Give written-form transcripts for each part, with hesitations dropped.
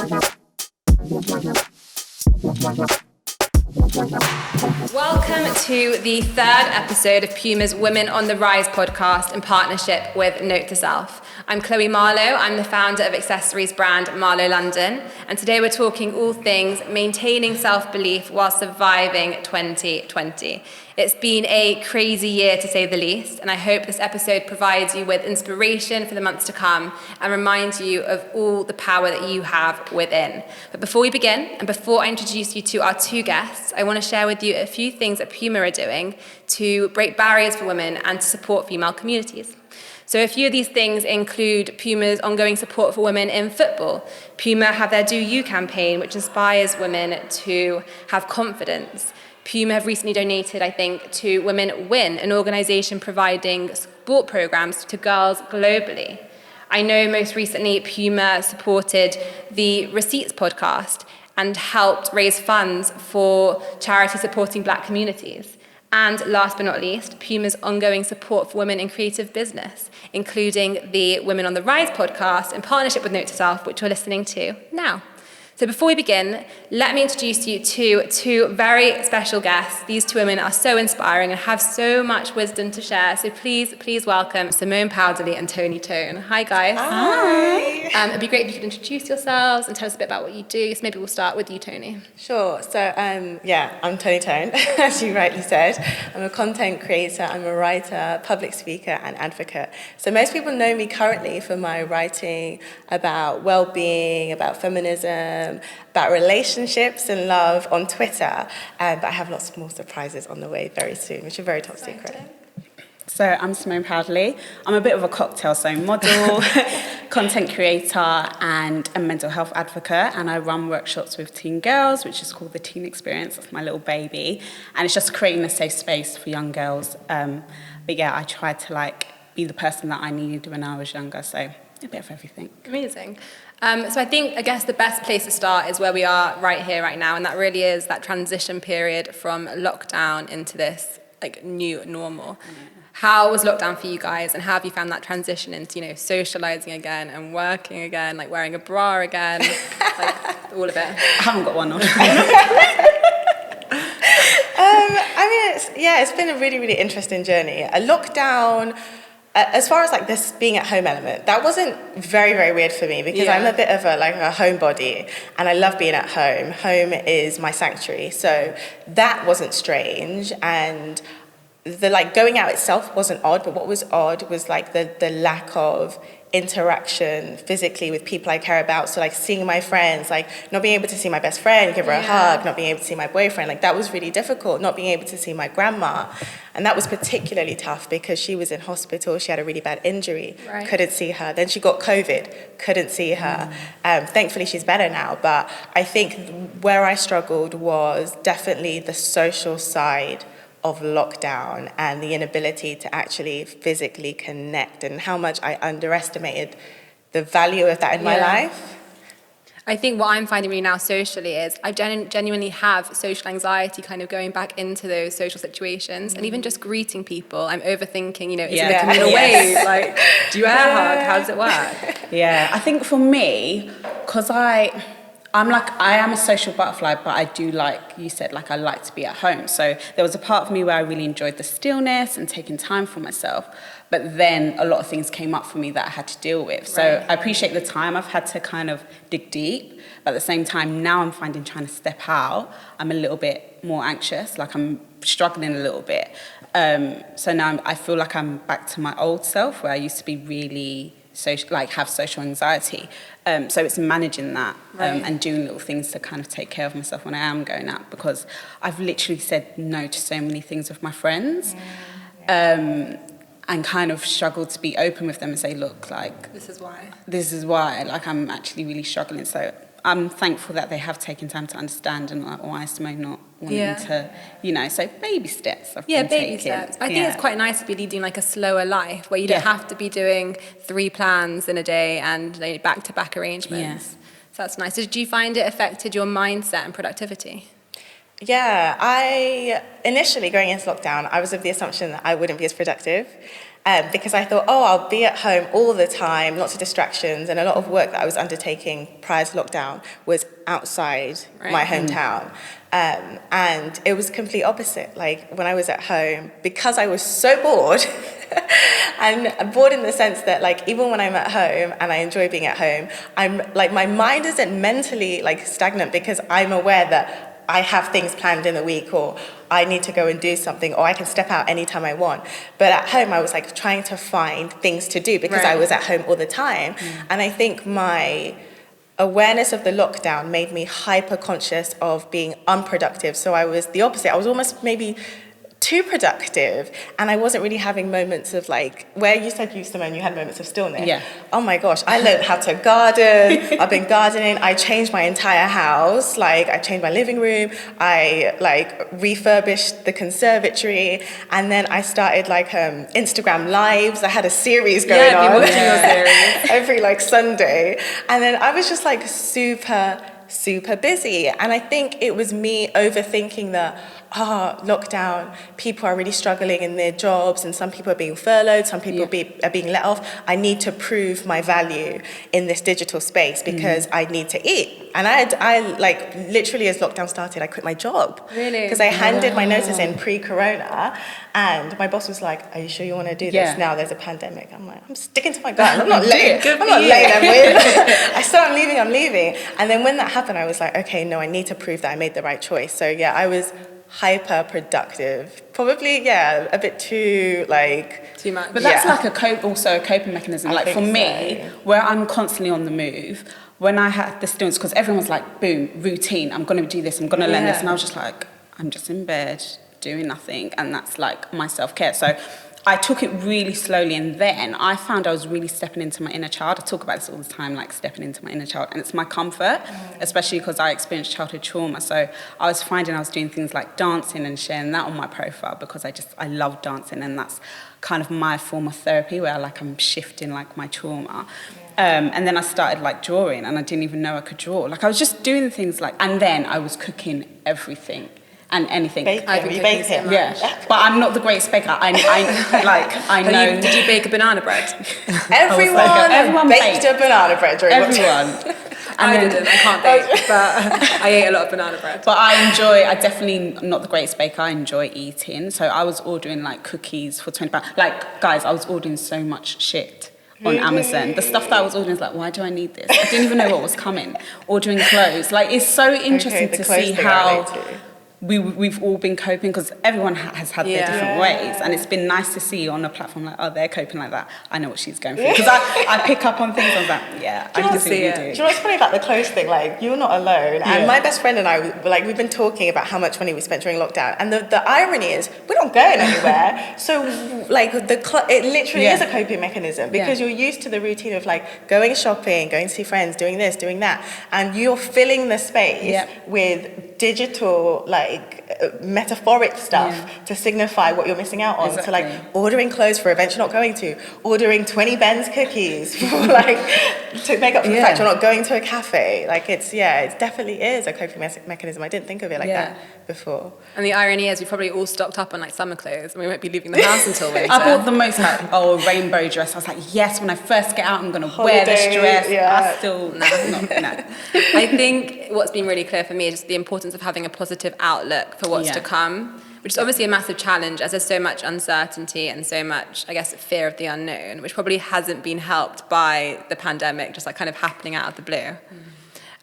Welcome to the third episode of Puma's Women on the Rise podcast in partnership with Note to Self. I'm Chloé Marlow. I'm the founder of accessories brand Marlow London, and today we're talking all things maintaining self-belief while surviving 2020. It's been a crazy year to say the least, and I hope this episode provides you with inspiration for the months to come and reminds you of all the power that you have within. But before we begin, and before I introduce you to our two guests, I want to share with you a few things that Puma are doing to break barriers for women and to support female communities. So a few of these things include Puma's ongoing support for women in football. Puma have their Do You campaign, which inspires women to have confidence. Puma have recently donated, I think, to Women Win, an organisation providing sport programmes to girls globally. I know most recently Puma supported the Receipts podcast and helped raise funds for charities supporting Black communities. And last but not least, Puma's ongoing support for women in creative business, including the Women on the Rise podcast in partnership with Note to Self, which you're listening to now. So before we begin, let me introduce you to two very special guests. These two women are so inspiring and have so much wisdom to share. So please welcome Simone Powderly and Toni Tone. Hi, guys. Hi. It'd be great if you could introduce yourselves and tell us a bit about what you do. So maybe we'll start with you, Toni. Sure. So, I'm Toni Tone, as you rightly said. I'm a content creator, I'm a writer, public speaker, and advocate. So most people know me currently for my writing about well-being, about feminism, about relationships and love on Twitter. But I have lots more surprises on the way very soon, which are very top secret. So I'm Simone Powderly. I'm a bit of a cocktail, so model, content creator, and a mental health advocate. And I run workshops with teen girls, which is called the Teen Experience. That's my little baby. And it's just creating a safe space for young girls. But yeah, I tried to be the person that I needed when I was younger. So a bit of everything. Amazing. So I guess the best place to start is where we are right here, right now. And that really is that transition period from lockdown into this new normal. How was lockdown for you guys, and how have you found that transition into, socialising again and working again, wearing a bra again, all of it? I haven't got one on. It's been a really, really interesting journey. A lockdown, as far as this being at home element, that wasn't very, very weird for me because I'm a bit of a homebody and I love being at home. Home is my sanctuary, so that wasn't strange. And the going out itself wasn't odd, but what was odd was the lack of interaction physically with people I care about. So seeing my friends, not being able to see my best friend, give her a hug, not being able to see my boyfriend, that was really difficult. Not being able to see my grandma, and that was particularly tough because she was in hospital. She had a really bad injury, couldn't see her. Then she got COVID, couldn't see her. Thankfully she's better now, but I think where I struggled was definitely the social side of lockdown and the inability to actually physically connect, and how much I underestimated the value of that in my life. I think what I'm finding really now socially is I genuinely have social anxiety kind of going back into those social situations, and even just greeting people, I'm overthinking, is it a communal wave? Do you air hug? How does it work? Yeah, I think for me, because I am a social butterfly, but I do, like you said, I like to be at home. So there was a part of me where I really enjoyed the stillness and taking time for myself. But then a lot of things came up for me that I had to deal with. So I appreciate the time I've had to kind of dig deep. But at the same time, now I'm finding trying to step out, I'm a little bit more anxious. I'm struggling a little bit. So now I feel like I'm back to my old self where I used to be really have social anxiety. So it's managing that and doing little things to kind of take care of myself when I am going out, because I've literally said no to so many things with my friends. And kind of struggled to be open with them and say, look, this is why, I'm actually really struggling. So I'm thankful that they have taken time to understand, and why Simone not wanting to, so baby steps. Baby steps. I think it's quite nice to be leading a slower life where you don't have to be doing 3 plans in a day and back-to-back arrangements. So that's nice. So did you find it affected your mindset and productivity? Yeah, I initially going into lockdown, I was of the assumption that I wouldn't be as productive. because I thought, I'll be at home all the time, lots of distractions, and a lot of work that I was undertaking prior to lockdown was outside my hometown. And it was complete opposite. Like when I was at home, because I was so bored, and bored in the sense that like even when I'm at home and I enjoy being at home, I'm like my mind isn't mentally like stagnant because I'm aware that I have things planned in the week, or I need to go and do something, or I can step out anytime I want. But at home, I was like trying to find things to do because I was at home all the time. And I think my awareness of the lockdown made me hyper conscious of being unproductive. So I was the opposite. I was almost maybe too productive, and I wasn't really having moments of like, where you said Simone, you had moments of stillness. Yeah. Oh my gosh, I learned how to garden. I've been gardening. I changed my entire house. Like I changed my living room. I like refurbished the conservatory, and then I started like Instagram lives. I had a series going on. Watching your series every like Sunday, and then I was just like super busy. And I think it was me overthinking that, lockdown, people are really struggling in their jobs, and some people are being furloughed, some people are being let off. I need to prove my value in this digital space because I need to eat. And I like literally as lockdown started, I quit my job. Really? Because I handed my notice in pre-corona, and my boss was like, "Are you sure you want to do this? Now there's a pandemic." I'm like, I'm sticking to my gun. I'm not letting them win. I said I'm leaving. And then when that happened, I was like, okay, no, I need to prove that I made the right choice. So yeah, I was hyper productive. Probably, a bit too too much. But that's like a coping mechanism. I Like think for me, where I'm constantly on the move, when I had the stillness, because everyone's like, boom, routine, I'm going to do this, I'm going to learn this. And I was just like, I'm just in bed doing nothing. And that's like my self-care. So I took it really slowly, and then I found I was really stepping into my inner child. I talk about this all the time, like stepping into my inner child, and it's my comfort, especially because I experienced childhood trauma. So I was finding I was doing things like dancing and sharing that on my profile because I love dancing, and that's kind of my form of therapy where I'm shifting like my trauma. And then I started like drawing, and I didn't even know I could draw. Like I was just doing things and then I was cooking everything. And anything. Baking. You baked him. Yeah, but I'm not the greatest baker. I know. Did you bake a banana bread? Everyone baked a banana bread during everyone. I didn't. I can't bake, but I ate a lot of banana bread. But I definitely not the greatest baker. I enjoy eating. So I was ordering like cookies for £20. Like guys, I was ordering so much shit on Amazon. The stuff that I was ordering is like, why do I need this? I didn't even know what was coming. Ordering clothes. Like it's so interesting to see how we've all been coping, because everyone has had their different ways, and it's been nice to see on a platform like, oh, they're coping like that. I know what she's going through, because I pick up on things. I was like, I can see it. Do you know what's funny about the clothes thing? Like, you're not alone. And my best friend and I, we've been talking about how much money we spent during lockdown, and the irony is we're not going anywhere. So it literally is a coping mechanism, because you're used to the routine of like going shopping, going to see friends, doing this, doing that, and you're filling the space with digital metaphoric stuff to signify what you're missing out on. So like ordering clothes for events you're not going to, ordering 20 Ben's cookies for to make up for the fact you're not going to a cafe. It definitely is a coping mechanism. I didn't think of it like that before. And the irony is we probably all stocked up on summer clothes, and we won't be leaving the house until winter. I bought the most rainbow dress. I was like, yes, when I first get out, I'm going to wear this dress. I still no. I think what's been really clear for me is just the importance of having a positive outlook for what's to come, which is obviously a massive challenge, as there's so much uncertainty and so much, I guess, fear of the unknown, which probably hasn't been helped by the pandemic, just kind of happening out of the blue.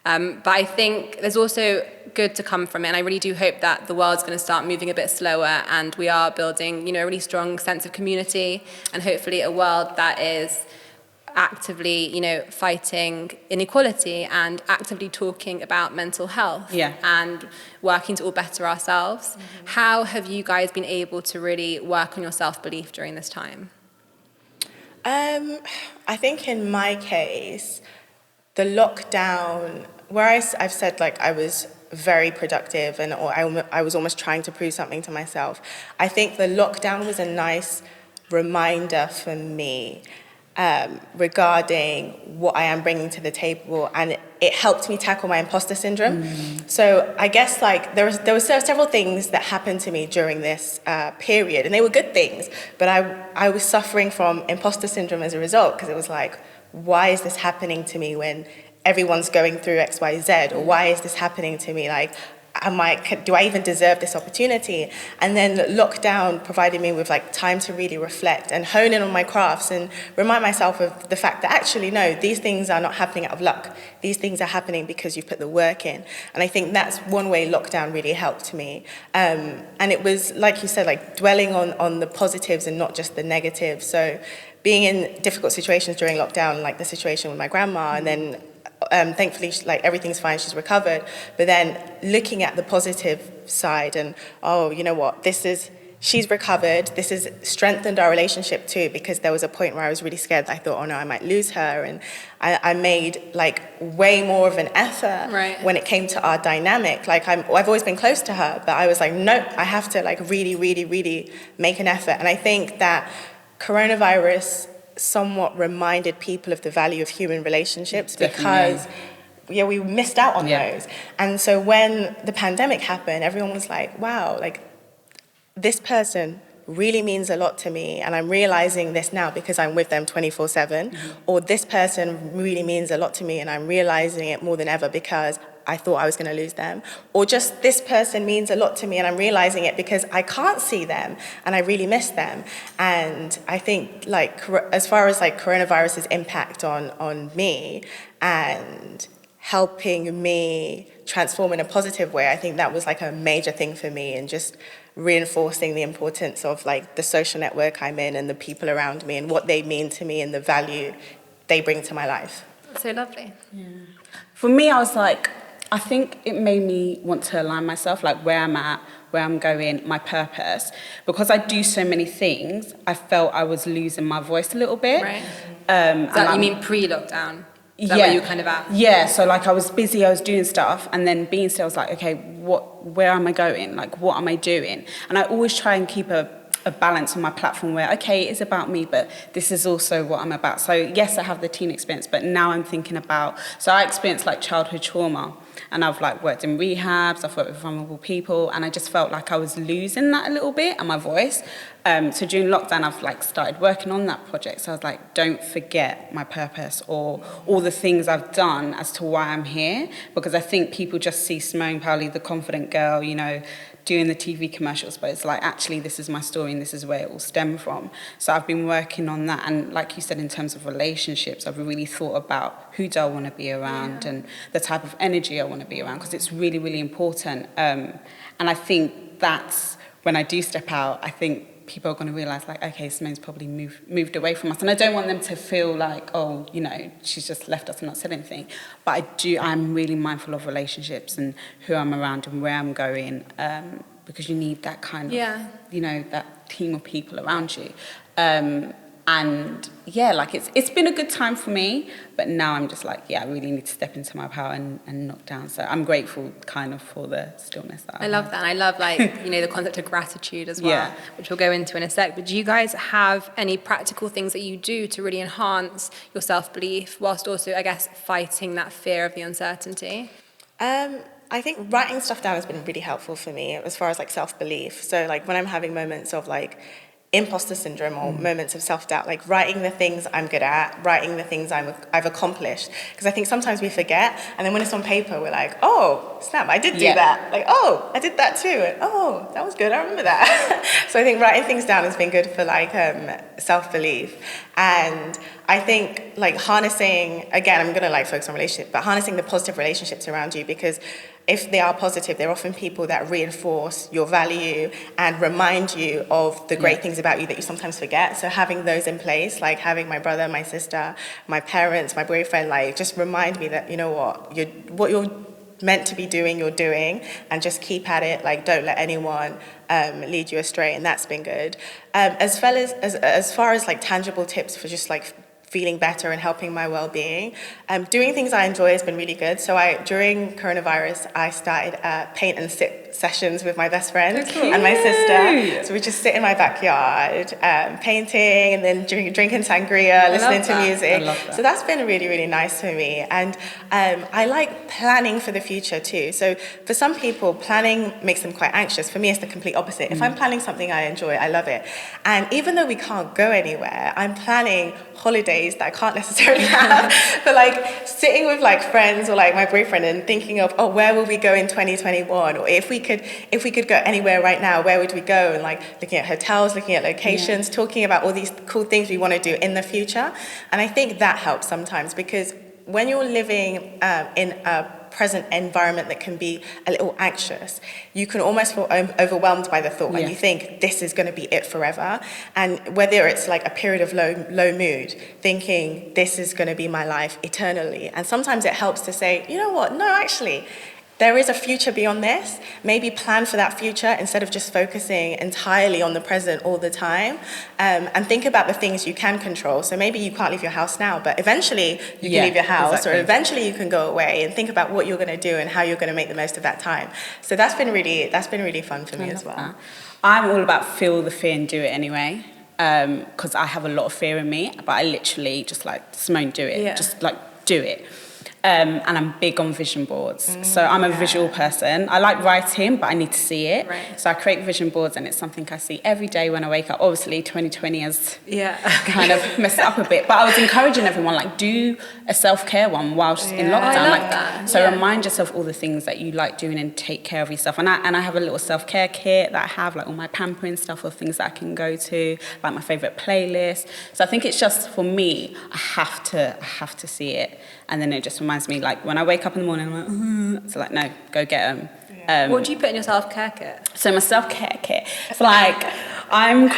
But I think there's also good to come from it, and I really do hope that the world's going to start moving a bit slower, and we are building, a really strong sense of community, and hopefully a world that is actively, fighting inequality and actively talking about mental health and working to all better ourselves. How have you guys been able to really work on your self-belief during this time? I think in my case, the lockdown, where I've said I was very productive and I was almost trying to prove something to myself, I think the lockdown was a nice reminder for me regarding what I am bringing to the table, and it helped me tackle my imposter syndrome. So I guess like there were several things that happened to me during this period, and they were good things, but I was suffering from imposter syndrome as a result, because it was like, why is this happening to me when everyone's going through X, Y, Z, or why is this happening to me? Like, do I even deserve this opportunity? And then lockdown provided me with like time to really reflect and hone in on my crafts and remind myself of the fact that actually, no, these things are not happening out of luck. These things are happening because you put the work in. And I think that's one way lockdown really helped me. And it was, like you said, like dwelling on the positives and not just the negatives. So being in difficult situations during lockdown, like the situation with my grandma, and then thankfully, like everything's fine, she's recovered. But then looking at the positive side and, oh, you know what, she's recovered. This has strengthened our relationship too, because there was a point where I was really scared. I thought, oh no, I might lose her. And I made like way more of an effort when it came to our dynamic. Like I've always been close to her, but I was like, no, I have to like really, really, really make an effort. And I think that coronavirus somewhat reminded people of the value of human relationships. Definitely. Because we missed out on those. And so when the pandemic happened, everyone was like, wow, like this person really means a lot to me, and I'm realizing this now because I'm with them 24/7, or this person really means a lot to me and I'm realizing it more than ever because I thought I was going to lose them, or just this person means a lot to me and I'm realizing it because I can't see them and I really miss them. And I think like as far as like coronavirus's impact on me and helping me transform in a positive way, I think that was like a major thing for me, and just reinforcing the importance of like the social network I'm in and the people around me and what they mean to me and the value they bring to my life. That's so lovely. Yeah. For me, I was like, I think it made me want to align myself, like where I'm at, where I'm going, my purpose. Because I do so many things, I felt I was losing my voice a little bit. Right. You mean pre-lockdown? Is that where you kind of at? Yeah, so like I was busy, I was doing stuff, and then being still, I was like, okay, where am I going? Like, what am I doing? And I always try and keep a balance on my platform where, okay, it is about me, but this is also what I'm about. So yes, I have the teen experience, but now I'm thinking about, so I experienced like childhood trauma, and I've like worked in rehabs, I've worked with vulnerable people, and I just felt like I was losing that a little bit and my voice. So during lockdown, I've like started working on that project. So I was like, don't forget my purpose or all the things I've done as to why I'm here, because I think people just see Simone Powderly, the confident girl, you know, doing the TV commercials, but it's like, actually, this is my story and this is where it all stemmed from. So I've been working on that. And like you said, in terms of relationships, I've really thought about who do I want to be around and the type of energy I want to be around, because it's really, really important. And I think that's when I do step out, I think people are going to realise, like, okay, Simone's probably moved away from us. And I don't want them to feel like, oh, you know, she's just left us and not said anything. But I'm really mindful of relationships and who I'm around and where I'm going, because you need that kind of, you know, that team of people around you. And yeah, like it's been a good time for me, but now I'm just like, I really need to step into my power and knock down. So I'm grateful kind of for the stillness that I love that. And I love like, you know, the concept of gratitude as well, which we'll go into in a sec. But do you guys have any practical things that you do to really enhance your self-belief whilst also, I guess, fighting that fear of the uncertainty? I think writing stuff down has been really helpful for me as far as like self-belief. So like when I'm having moments of like imposter syndrome or moments of self-doubt, like writing the things I'm good at, writing the things I've accomplished. Because I think sometimes we forget, and then when it's on paper, we're like, oh, snap, I did do that. Like, oh, I did that too. And, oh, that was good, I remember that. So I think writing things down has been good for like self-belief. And I think like harnessing, again, I'm gonna like focus on relationships, but harnessing the positive relationships around you, because if they are positive, they're often people that reinforce your value and remind you of the great things about you that you sometimes forget. So having those in place, like having my brother, my sister, my parents, my boyfriend, like just remind me that, you know what you're meant to be doing, you're doing, and just keep at it. Like, don't let anyone lead you astray, and that's been good. As far as like tangible tips for just like feeling better and helping my well-being. Doing things I enjoy has been really good. So during coronavirus, I started paint and sip sessions with my best friend and my sister. So we just sit in my backyard, painting and then drinking sangria, listening to music. I love that. So that's been really, really nice for me. And I like planning for the future too. So for some people, planning makes them quite anxious. For me, it's the complete opposite. If I'm planning something I enjoy, I love it. And even though we can't go anywhere, I'm planning holidays that I can't necessarily have, but like sitting with like friends or like my boyfriend and thinking of, oh, where will we go in 2021? Or if we could go anywhere right now, where would we go? And like looking at hotels, looking at locations, talking about all these cool things we want to do in the future. And I think that helps sometimes, because when you're living in a present environment that can be a little anxious, you can almost feel overwhelmed by the thought, and you think this is going to be it forever. And whether it's like a period of low mood, thinking this is going to be my life eternally. And sometimes it helps to say, you know what, no, actually, there is a future beyond this. Maybe plan for that future instead of just focusing entirely on the present all the time. And think about the things you can control. So maybe you can't leave your house now, but eventually you can leave your house, or eventually you can go away and think about what you're going to do and how you're going to make the most of that time. So that's been really fun for me as well. That. I'm all about feel the fear and do it anyway. Because I have a lot of fear in me, but I literally just like, Simone, do it. Just like do it. And I'm big on vision boards. So I'm a visual person. I like writing, but I need to see it. Right. So I create vision boards, and it's something I see every day when I wake up. Obviously, 2020 has kind of messed it up a bit. But I was encouraging everyone, like, do a self-care one whilst in lockdown. I love that. So remind yourself all the things that you like doing and take care of yourself. And I have a little self-care kit that I have, like all my pampering stuff or things that I can go to, like my favourite playlist. So I think it's just, for me, I have to see it. And then it just reminds me, like, when I wake up in the morning, I'm like, so like, no, go get them. What do you put in your self-care kit? So my self-care kit, it's like, I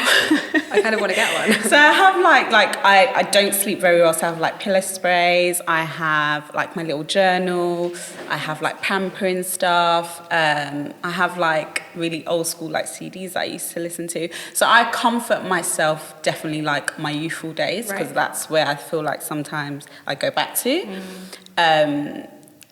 kind of want to get one. So I have I don't sleep very well, so I have like pillow sprays, I have like my little journal, I have like pampering stuff, I have like really old school like CDs that I used to listen to. So I comfort myself definitely like my youthful days, because that's where I feel like sometimes I go back to.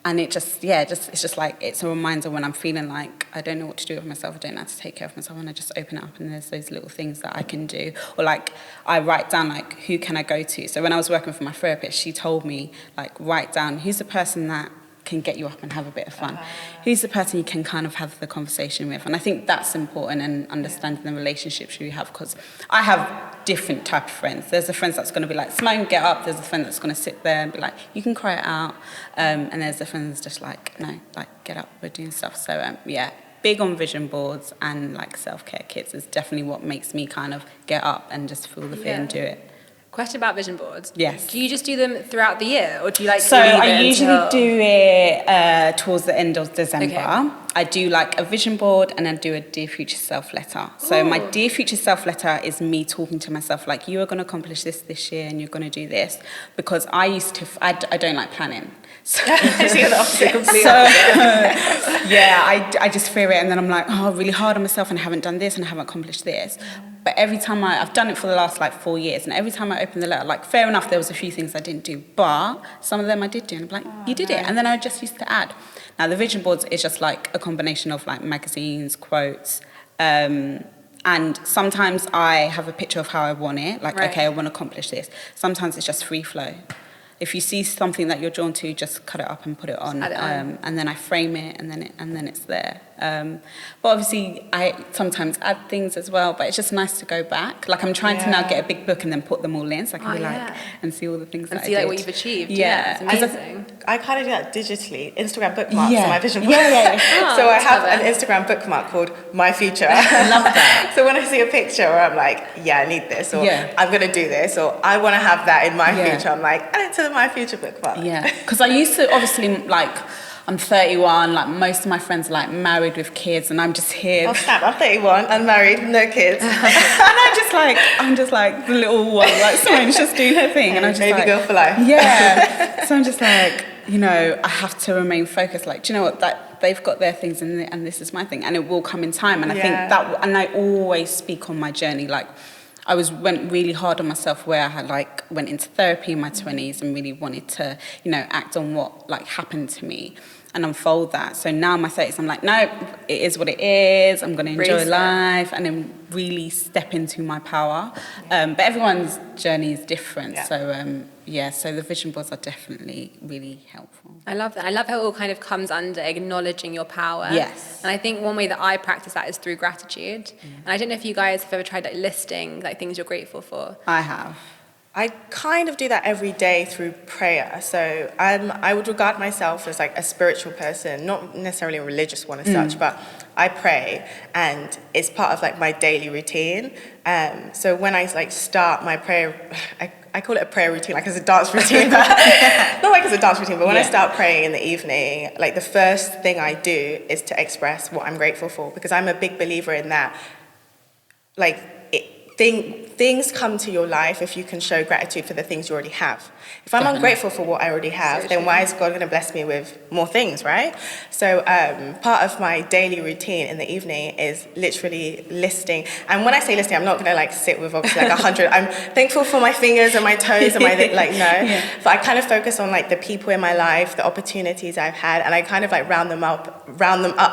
And it just, it's just like, it's a reminder when I'm feeling like I don't know what to do with myself, I don't know how to take care of myself, and I just open it up and there's those little things that I can do. Or like, I write down like, who can I go to? So when I was working for my therapist, she told me, like, write down who's the person that can get you up and have a bit of fun. Who's the person you can kind of have the conversation with? And I think that's important, and understanding the relationships you have, because I have different type of friends. There's a friend that's going to be like, Simone, get up. There's a friend that's going to sit there and be like, you can cry it out. And there's a friend that's just like, no, like, get up, we're doing stuff. So big on vision boards and like self-care kits is definitely what makes me kind of get up and just feel the fear and do it. Question about vision boards. Yes. Do you just do them throughout the year, or do you like? So I usually do it towards the end of December. Okay. I do like a vision board, and then do a Dear Future Self letter. So my Dear Future Self letter is me talking to myself like, you are going to accomplish this year, and you're going to do this. Because I used to, I don't like planning. So, I just fear it, and then I'm like, oh, really hard on myself, and I haven't done this, and I haven't accomplished this. But every time I've done it for the last like 4 years, and every time I open the letter, like, fair enough, there was a few things I didn't do, but some of them I did do, and I'm like, you did it, and then I just used to add. Now the vision boards is just like a combination of like magazines, quotes, and sometimes I have a picture of how I want it, like, okay, I want to accomplish this. Sometimes it's just free flow. If you see something that you're drawn to, just cut it up and put it on, and then I frame it, and then it's there. But obviously, I sometimes add things as well. But it's just nice to go back. Like, I'm trying to now get a big book and then put them all in, so I can be like, and see all the things that I did. And see like what you've achieved. Yeah, it's amazing. I kind of do that digitally. Instagram bookmarks are my vision board. Yeah. So I have an Instagram bookmark called My Future. I love that. So when I see a picture where I'm like, I need this, or I'm going to do this, or I want to have that in my future, I'm like, add it to the My Future bookmark. Yeah, because I used to, obviously, like, I'm 31, like, most of my friends are, like, married with kids, and I'm just here. Oh, snap, I'm 31, unmarried, no kids. And I'm just like, the little one, like, Simone's just doing her thing. And I'm just baby girl for life. Yeah. So I'm just like, I have to remain focused. Like, do you know what, that they've got their things, and this is my thing, and it will come in time. And I think that, and I always speak on my journey, like, went really hard on myself, where I had like went into therapy in my 20s and really wanted to, you know, act on what like happened to me and unfold that. So now in my 30s, I'm like, no, it is what it is. I'm going to enjoy life and then really step into my power. But everyone's journey is different. Yeah. So, so the vision boards are definitely really helpful. I love that. I love how it all kind of comes under acknowledging your power. Yes. And I think one way that I practice that is through gratitude. And I don't know if you guys have ever tried like listing like things you're grateful for. I have. I kind of do that every day through prayer. So I would regard myself as like a spiritual person, not necessarily a religious one as such, but I pray, and it's part of like my daily routine. So when I like start my prayer, I call it a prayer routine, like it's a dance routine, but not like it's a dance routine, but when I start praying in the evening, like the first thing I do is to express what I'm grateful for, because I'm a big believer in that, like, things come to your life if you can show gratitude for the things you already have. If I'm ungrateful for what I already have, then why is God going to bless me with more things, right? So part of my daily routine in the evening is literally listing. And when I say listing, I'm not going to like sit with obviously like 100. I'm thankful for my fingers and my toes and my like, no. Yeah. But I kind of focus on like the people in my life, the opportunities I've had, and I kind of like round them up,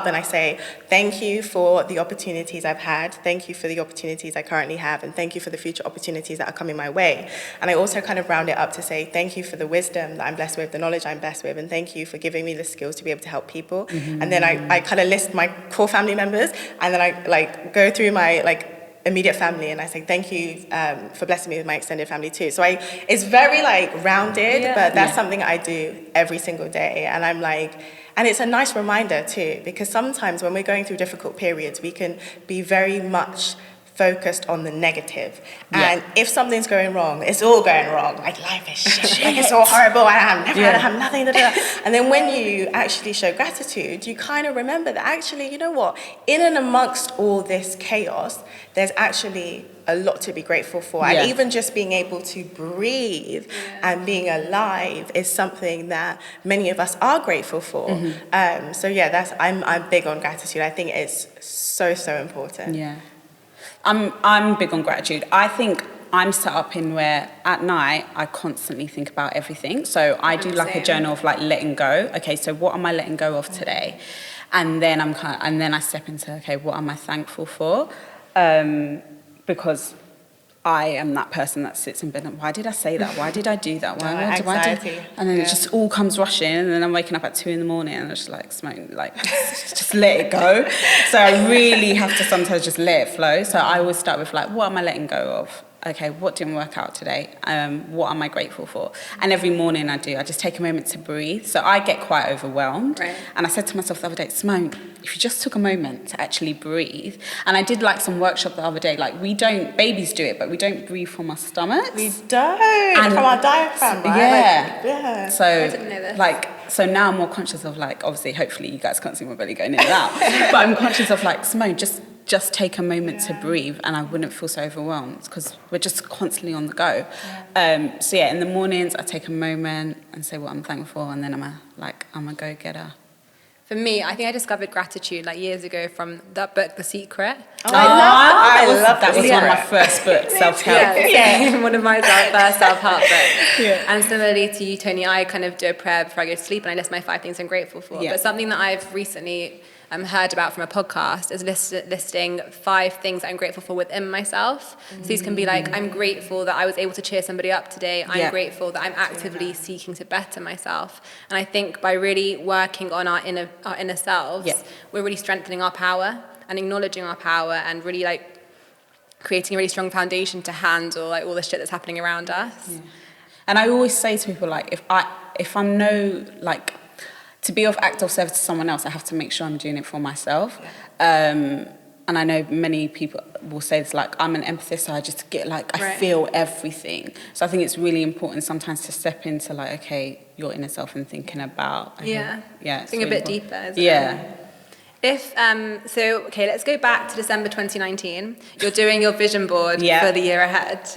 and I say, thank you for the opportunities I've had. Thank you for the opportunities I currently have. And thank you for the future opportunities that are coming my way. And I also kind of round it up to say, thank you for the wisdom that I'm blessed with, the knowledge I'm blessed with, and thank you for giving me the skills to be able to help people. Mm-hmm. And then I kind of list my core family members, and then I like go through my like immediate family, and I say thank you for blessing me with my extended family too. So it's very like rounded, but that's something I do every single day. And I'm like, and it's a nice reminder too, because sometimes when we're going through difficult periods, we can be very much focused on the negative. And if something's going wrong, it's all going wrong. Like life is shit. Like it's all horrible. I have nothing to do. And then when you actually show gratitude, you kind of remember that actually, you know what? In and amongst all this chaos, there's actually a lot to be grateful for. And even just being able to breathe and being alive is something that many of us are grateful for. Mm-hmm. I'm big on gratitude. I think it's so important. Yeah. I'm big on gratitude. I think I'm set up in where at night I constantly think about everything. So I do like a journal of like letting go. Okay, so what am I letting go of today? And then I step into, okay, what am I thankful for? Because I am that person that sits in bed and why did I say that? Why did I do that? Anxiety. And then it just all comes rushing, and then I'm waking up at 2 a.m. and I'm just like smoking, like just let it go. So I really have to sometimes just let it flow. So I always start with like, what am I letting go of? Okay, what didn't work out today? What am I grateful for? And every morning I just take a moment to breathe. So I get quite overwhelmed. Right. And I said to myself the other day, Simone, if you just took a moment to actually breathe. And I did like some workshop the other day, like babies do it, but we don't breathe from our stomachs. We don't, and from our diaphragm, right? Yeah. So, I didn't know this. So now I'm more conscious of like, obviously, hopefully you guys can't see my belly going in and out, but I'm conscious of like, Simone, just take a moment to breathe, and I wouldn't feel so overwhelmed because we're just constantly on the go. Yeah. In the mornings I take a moment and say what I'm thankful for, and then I'm a go-getter. For me, I think I discovered gratitude like years ago from that book, The Secret. I love that. Was one of my first books, self-help. Yeah, one of my first self-help books. Yeah. And similarly to you, Toni, I kind of do a prayer before I go to sleep, and I list my 5 things I'm grateful for. Yeah. But something that I've recently heard about from a podcast is listing 5 things that I'm grateful for within myself. So these can be like, I'm grateful that I was able to cheer somebody up today. I'm grateful that I'm actively seeking to better myself. And I think by really working on our inner selves, we're really strengthening our power and acknowledging our power and really like creating a really strong foundation to handle like all the shit that's happening around us. Yeah. And I always say to people, like, if I'm to be of act of service to someone else, I have to make sure I'm doing it for myself. And I know many people will say this, like, I'm an empathist, so I just get, like, I feel everything. So I think it's really important sometimes to step into, like, okay, your inner self and thinking about... Think a bit deeper, isn't it? Let's go back to December 2019. You're doing your vision board for the year ahead.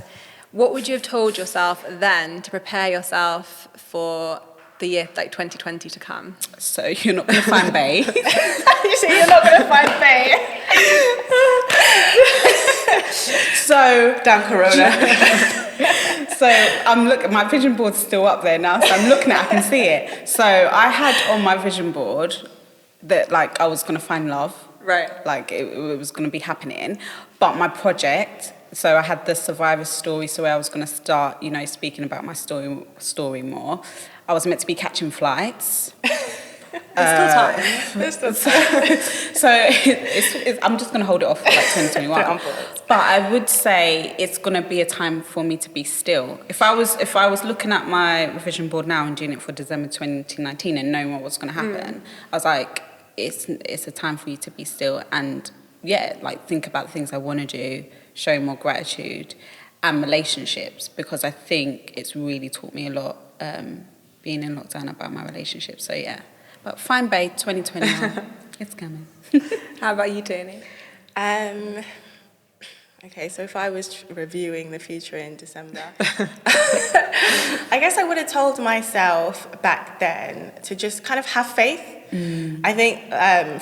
What would you have told yourself then to prepare yourself for the year like 2020 to come? So you're not going to find Bay. You say you're not going to find Bay. So Damn Corona. So I'm looking. My vision board's still up there now. So I'm looking at. I can see it. So I had on my vision board that like I was gonna find love. Right. Like it was gonna be happening. But my project. So I had the survivor story. So where I was gonna start, you know, speaking about my story more. I was meant to be catching flights. There's still time. So I'm just going to hold it off for like 2021. But I would say it's going to be a time for me to be still. If I was looking at my vision board now and doing it for December 2019 and knowing what was going to happen, I was like, it's a time for you to be still and like think about the things I want to do, show more gratitude and relationships, because I think it's really taught me a lot being in lockdown about my relationships. So yeah. But fine, babe, 2021, it's coming. How about you, Toni? Okay, so if I was reviewing the future in December, I guess I would have told myself back then to just kind of have faith. I think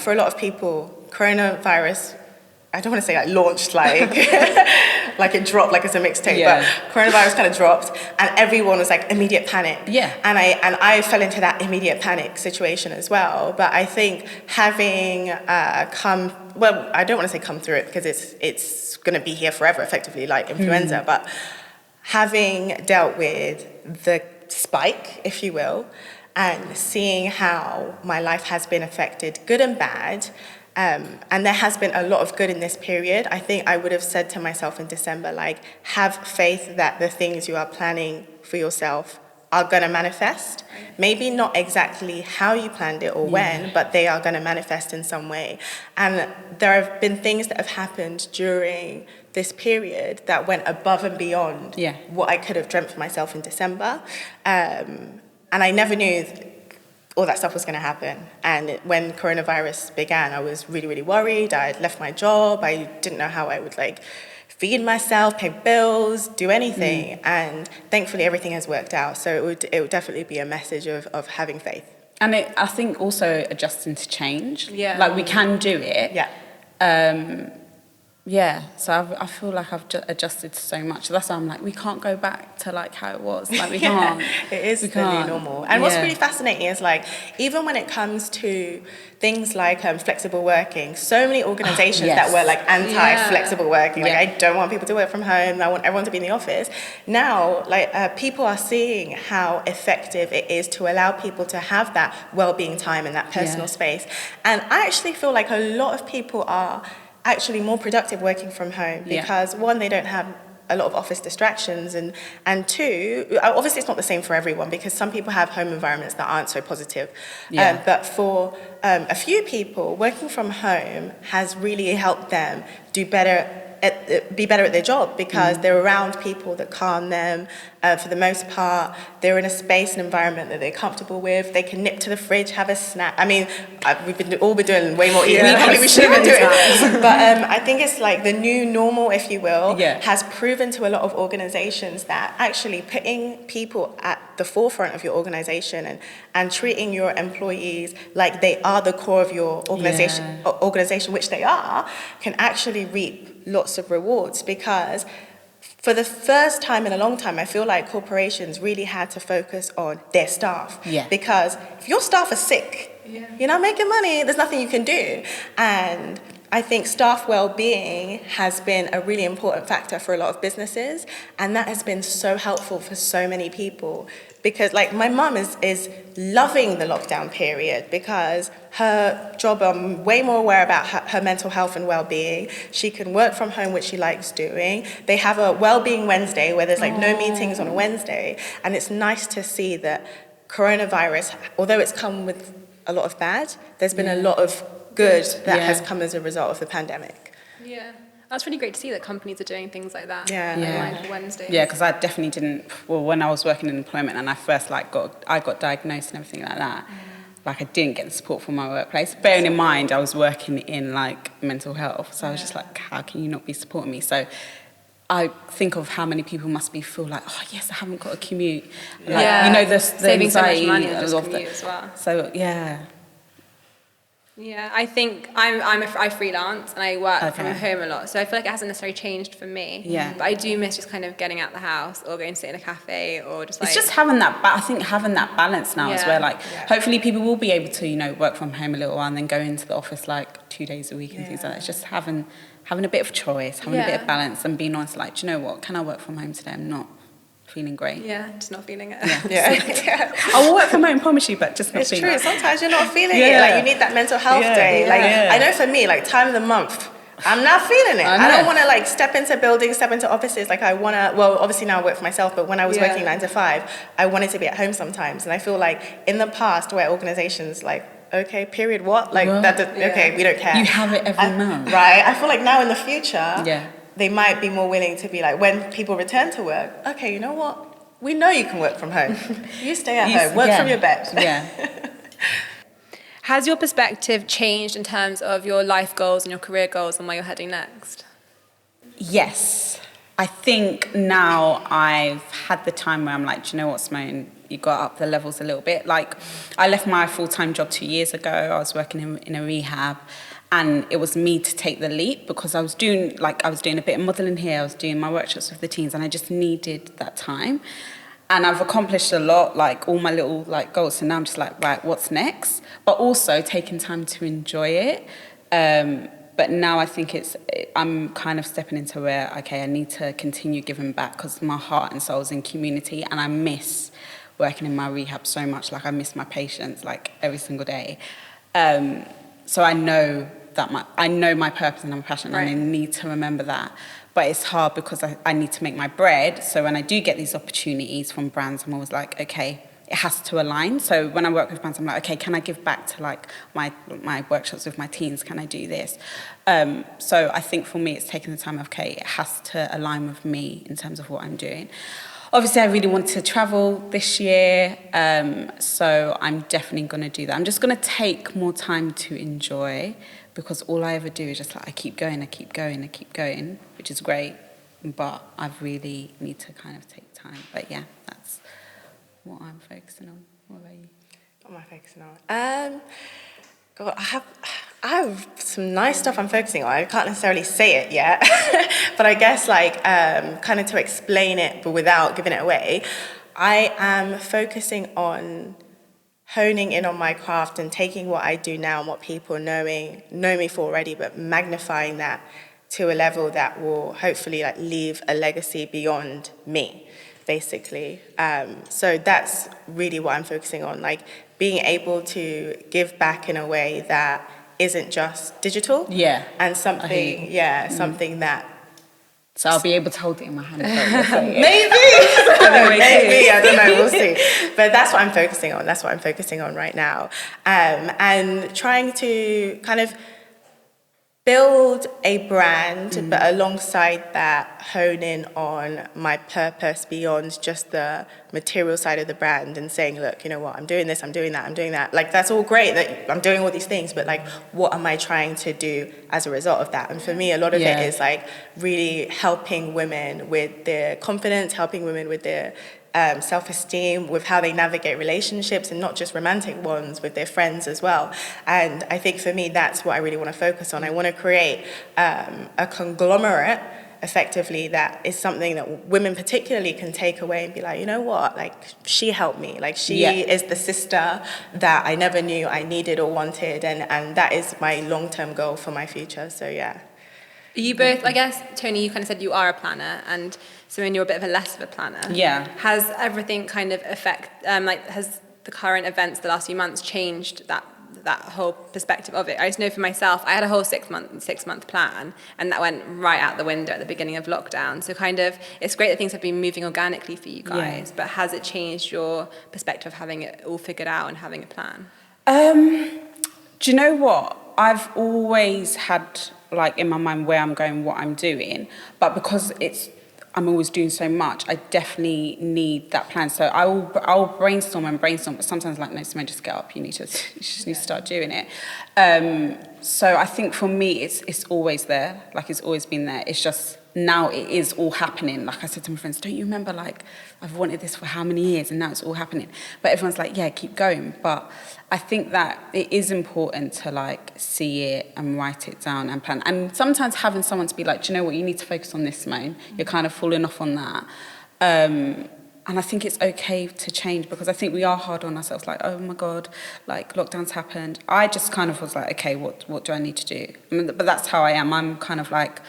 for a lot of people, coronavirus, I don't want to say like launched like like it dropped like it's a mixtape, but coronavirus kind of dropped and everyone was like immediate panic. Yeah. And I fell into that immediate panic situation as well. But I think having I don't want to say come through it because it's going to be here forever effectively, like influenza, but having dealt with the spike, if you will, and seeing how my life has been affected, good and bad, and there has been a lot of good in this period. I think I would have said to myself in December, like, have faith that the things you are planning for yourself are going to manifest. Maybe not exactly how you planned it or when, but they are going to manifest in some way. And there have been things that have happened during this period that went above and beyond what I could have dreamt for myself in December. And I never knew all that stuff was going to happen. And when coronavirus began, I was really, really worried. I had left my job. I didn't know how I would like feed myself, pay bills, do anything. And thankfully, everything has worked out. So it would definitely be a message of having faith. And I think also adjusting to change. Yeah. Like we can do it. Yeah. So I feel like I've adjusted so much. That's why I'm like, we can't go back to like how it was. Like we can't. It is the new normal. And what's really fascinating is like, even when it comes to things like flexible working, so many organizations that were like anti-flexible working, like I don't want people to work from home, I want everyone to be in the office. Now, like people are seeing how effective it is to allow people to have that well-being time and that personal space. And I actually feel like a lot of people are actually more productive working from home because one, they don't have a lot of office distractions, and two, obviously it's not the same for everyone because some people have home environments that aren't so positive. But for a few people, working from home has really helped them be better at their job because they're around people that calm them. For the most part, they're in a space and environment that they're comfortable with. They can nip to the fridge, have a snack. I mean, we've all been doing way more eating than probably we should have been doing. But I think it's like the new normal, if you will, has proven to a lot of organizations that actually putting people at the forefront of your organization and treating your employees like they are the core of your organization, which they are, can actually reap lots of rewards. Because for the first time in a long time, I feel like corporations really had to focus on their staff. Because if your staff are sick, you're not making money, there's nothing you can do. And I think staff well-being has been a really important factor for a lot of businesses, and that has been so helpful for so many people. Because like my mum is loving the lockdown period because her job, I'm way more aware about her mental health and well-being. She can work from home, which she likes doing. They have a well-being Wednesday where there's like no meetings on a Wednesday. And it's nice to see that coronavirus, although it's come with a lot of bad, there's been a lot of good that has come as a result of the pandemic. Yeah. That's really great to see that companies are doing things like that. Like Wednesdays. Yeah, because I definitely didn't. Well, when I was working in employment and I first got diagnosed and everything like that, like I didn't get the support from my workplace. Bearing in mind, I was working in like mental health, so I was just like, how can you not be supporting me? So I think of how many people must feel like, oh yes, I haven't got a commute. Like, you know, the saving so much anxiety money on just of commute as well. So Yeah, I think I freelance and I work from Okay. home a lot, so I feel like it hasn't necessarily changed for me. Yeah. But I do miss just kind of getting out the house or going to sit in a cafe or just like... It's just having that, I think having that balance now is Yeah. where like, Yeah. hopefully people will be able to, you know, work from home a little while and then go into the office like 2 days a week and things like that. It's just having a bit of choice, having a bit Yeah. of balance and being honest, like, do you know what, can I work from home today? I'm not feeling great. Yeah, just not feeling it. Yeah. I will work from home, promise you, but just not It's feeling true. it. Sometimes you're not feeling it. Yeah. Like, you need that mental health Yeah. day. Like, Yeah. I know for me, like, time of the month, I'm not feeling it. I know. I don't want to, like, step into buildings, step into offices. Like, I want to, well, obviously now I work for myself, but when I was Yeah. working 9 to 5, I wanted to be at home sometimes. And I feel like in the past where organizations, like, okay, period, what? Like, Well, okay, we don't care. You have it every month. Right? I feel like now in the future, Yeah. they might be more willing to be like, when people return to work, okay, you know what? We know you can work from home. You stay at home, work from your bed. Yeah. Has your perspective changed in terms of your life goals and your career goals and where you're heading next? Yes. I think now I've had the time where I'm like, do you know what, Simone? You got up the levels a little bit. Like, I left my full-time job 2 years ago. I was working in a rehab, and it was me to take the leap because I was doing a bit of modelling here. I was doing my workshops with the teens, and I just needed that time. And I've accomplished a lot, like all my little like goals. So now I'm just like, right, what's next? But also taking time to enjoy it. But now I think I'm kind of stepping into where, okay, I need to continue giving back because my heart and soul is in community, and I miss working in my rehab so much. Like, I miss my patients like every single day. So I know that I know my purpose and I'm passionate, Right. and I need to remember that. But it's hard because I need to make my bread. So when I do get these opportunities from brands, I'm always like, okay, it has to align. So when I work with brands, I'm like, okay, can I give back to like my workshops with my teens? Can I do this? So I think for me, it's taking the time of, okay, it has to align with me in terms of what I'm doing. Obviously, I really want to travel this year, so I'm definitely going to do that. I'm just going to take more time to enjoy, because all I ever do is just like, I keep going, which is great, but I really need to kind of take time. But yeah, that's what I'm focusing on. What about you? What am I focusing on? God, I have some nice stuff I'm focusing on. I can't necessarily say it yet, but I guess like kind of to explain it, but without giving it away, I am focusing on honing in on my craft and taking what I do now and what people know me for already, but magnifying that to a level that will hopefully like leave a legacy beyond me, basically. So that's really what I'm focusing on, like being able to give back in a way that isn't just digital. Yeah. And something, something that... So I'll be able to hold it in my hand. Maybe, I don't know, we'll see. But that's what I'm focusing on. That's what I'm focusing on right now. And trying to kind of build a brand, but alongside that, hone in on my purpose beyond just the material side of the brand and saying, look, you know what, I'm doing this, I'm doing that, I'm doing that. Like, that's all great that I'm doing all these things, but like, what am I trying to do as a result of that? And for me, a lot of it is like really helping women with their confidence, helping women with their self-esteem, with how they navigate relationships, and not just romantic ones, with their friends as well. And I think for me, that's what I really want to focus on. I want to create a conglomerate, effectively, that is something that women particularly can take away and be like, you know what, like, she helped me. Like, she is the sister that I never knew I needed or wanted, and that is my long-term goal for my future. So yeah. You both, I guess, Toni, you kind of said you are a planner, and Simone, you're a bit of a less of a planner. Yeah. Has everything kind of has the current events the last few months changed that whole perspective of it? I just know for myself, I had a whole 6 month plan, and that went right out the window at the beginning of lockdown. So kind of, it's great that things have been moving organically for you guys, but has it changed your perspective of having it all figured out and having a plan? Do you know what? I've always had like in my mind where I'm going, what I'm doing, but because I'm always doing so much, I definitely need that plan. So I'll brainstorm, but sometimes like, no, Simone, just get up. You just need to start doing it. So I think for me, it's always there. Like, it's always been there. It's just now it is all happening. Like I said to my friends, don't you remember, like, I've wanted this for how many years and now it's all happening. But everyone's like, yeah, keep going. But I think that it is important to like see it and write it down and plan. And sometimes having someone to be like, do you know what, you need to focus on this, Simone. You're kind of falling off on that. And I think it's okay to change, because I think we are hard on ourselves, like, oh my God, like lockdown's happened. I just kind of was like, okay, what do I need to do? I mean, but that's how I am. I'm kind of like,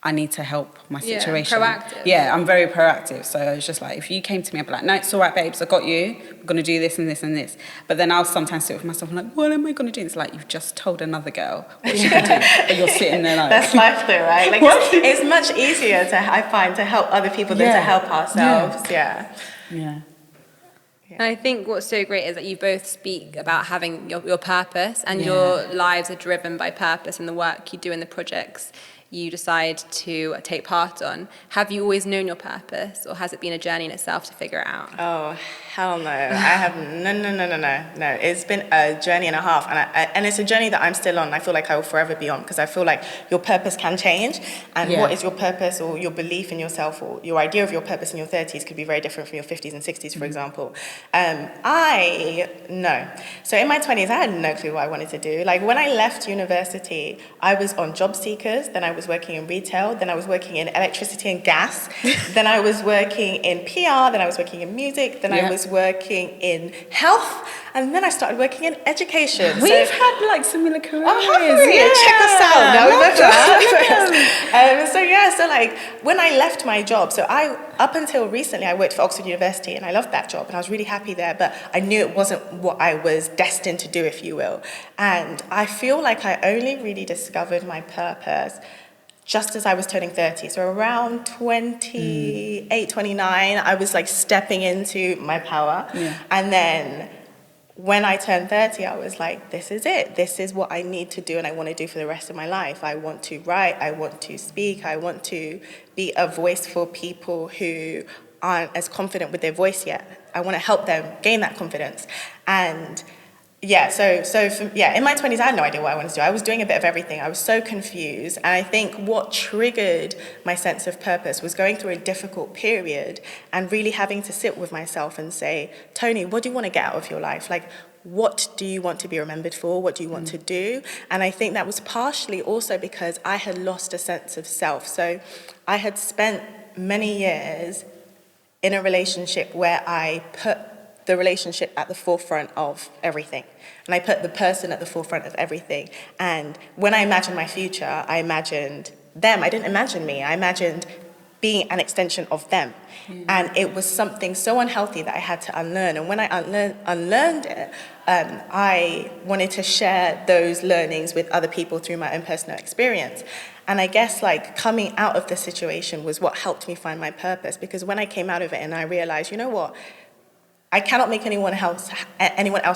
I need to help my situation. Proactive. Yeah, I'm very proactive. So I was just like, if you came to me, I'd be like, no, it's all right, babes, I got you. I'm going to do this and this and this. But then I'll sometimes sit with myself and like, what am I going to do? It's like, you've just told another girl what she can do. And you're sitting there like... That's life though, right? Like, it's much easier I find, to help other people than to help ourselves. Yeah. And I think what's so great is that you both speak about having your purpose, and your lives are driven by purpose and the work you do in the projects you decide to take part on. Have you always known your purpose, or has it been a journey in itself to figure it out? Oh, hell no. I have no. It's been a journey and a half, and it's a journey that I'm still on. I feel like I will forever be on, because I feel like your purpose can change, and what is your purpose, or your belief in yourself, or your idea of your purpose in your 30s could be very different from your 50s and 60s, for example. So in my 20s, I had no clue what I wanted to do. Like, when I left university, I was on job seekers, then I was working in retail, then I was working in electricity and gas, then I was working in PR, then I was working in music, then I was working in health, and then I started working in education. We've had like similar careers. Check us out. So like when I left my job, up until recently I worked for Oxford University, and I loved that job and I was really happy there, but I knew it wasn't what I was destined to do, if you will. And I feel like I only really discovered my purpose just as I was turning 30. So around 28, 29, I was like stepping into my power. And then when I turned 30, I was like, this is it. This is what I need to do and I want to do for the rest of my life. I want to write, I want to speak, I want to be a voice for people who aren't as confident with their voice yet. I want to help them gain that confidence. And in my 20s, I had no idea what I wanted to do. I was doing a bit of everything. I was so confused. And I think what triggered my sense of purpose was going through a difficult period and really having to sit with myself and say, Toni, what do you want to get out of your life? Like, what do you want to be remembered for? What do you want to do? And I think that was partially also because I had lost a sense of self. So I had spent many years in a relationship where I put the relationship at the forefront of everything. And I put the person at the forefront of everything. And when I imagined my future, I imagined them. I didn't imagine me. I imagined being an extension of them. And it was something so unhealthy that I had to unlearn. And when I unlearned it, I wanted to share those learnings with other people through my own personal experience. And I guess like coming out of the situation was what helped me find my purpose. Because when I came out of it and I realized, you know what? I cannot make anyone else